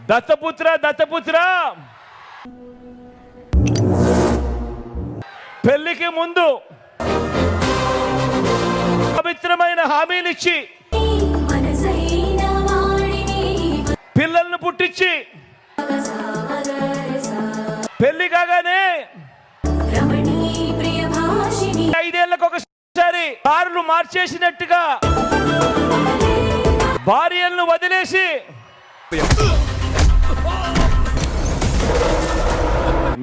దత్తపుత్ర పెళ్లికి ముందు పవిత్రమైన హామీలిచ్చి పిల్లలను పుట్టించి పెళ్లి కాగానే 5 ఏళ్లకు ఒకసారి కారులు మార్చేసినట్టుగా భార్యలను వదిలేసి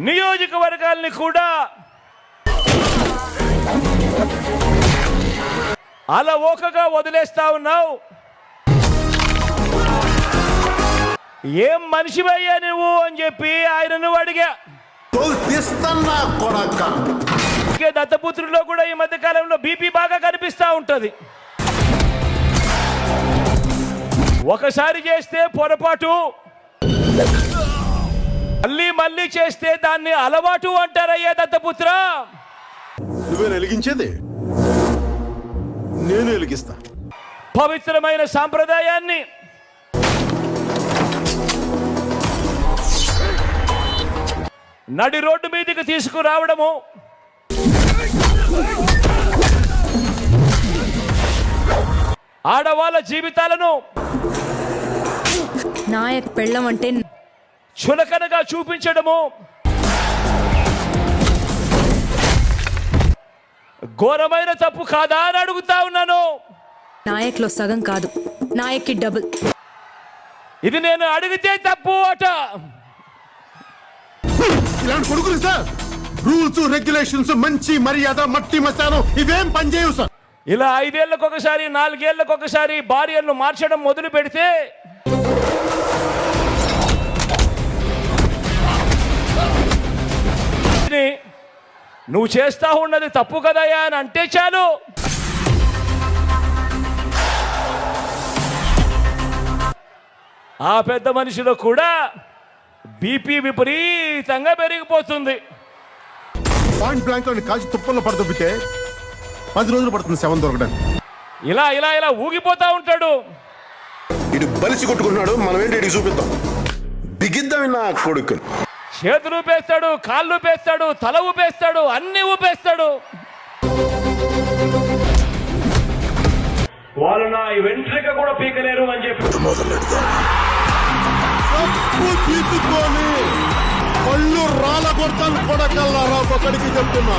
నియోజకవర్గాల్ని కూడా అలవోకగా వదిలేస్తా ఉన్నావు. ఏం మనిషివయ్యా నువ్వు అని చెప్పి ఆయనను అడిగా. దత్తపుత్రుల్లో కూడా ఈ మధ్య కాలంలో బీపీ బాగా కనిపిస్తా ఉంటది. ఒకసారి చేస్తే పొరపాటు, మళ్ళీ చేస్తే దాన్ని అలవాటు అంటారయ్యా దత్తపుత్ర. నువ్వే వెలిగించేది, నేను వెలిగిస్తా. పవిత్రమైన సాంప్రదాయాన్ని నడి రోడ్డు మీదకి తీసుకురావడము, ఆడవాళ్ళ జీవితాలను నాయక్ పెళ్ళం అంటే చులకనగా చూపించడము ఘోరమైన తప్పు కాదా అని అడుగుతా ఉన్నాను. నాయక్లో సగం కాదు, నాయక్కి డబుల్. ఇది నేను అడిగితే తప్పు అట. ఇలాంటి కొడుకులు సార్, రూల్స్ రెగ్యులేషన్స్, మంచి మర్యాద, మట్టి మసానం ఇవేం పనిచేయవు సార్. ఇలా 5 ఏళ్లకు ఒకసారి 4 ఏళ్లకు ఒకసారి భార్యలను మార్చడం మొదలు పెడితే నువ్వు చేస్తా ఉన్నది తప్పు కదయా అని అంటే చాలు, ఆ పెద్ద మనిషిలో కూడా బీపీ విపరీతంగా పెరిగిపోతుంది. పాయింట్ బ్లాంక్ లో కాల్చి తుప్పల్లో పడదొబ్బితే 10 రోజులు పడుతుంది శవం దొరకడానికి. ఇలా ఇలా ఇలా ఊగిపోతా ఉంటాడు. ఇటు బలిసి కొట్టుకుంటున్నాడు, మనం ఏంటి ఇటు చూపిద్దాం, బిగిద్దాం నా కొడుకు. చేతులు ఊపేస్తాడు, కాళ్ళు ఊపేస్తాడు, తల ఊపేస్తాడు, అన్ని ఊపేస్తాడు. వాళ్ళు నా వెంట్రిక కూడా పీకలేరు అని చెప్పి తీసుకొని పళ్ళు రాళ్ళ కొడతాను కొడకల్లారా ఒకడికి చెప్తున్నా.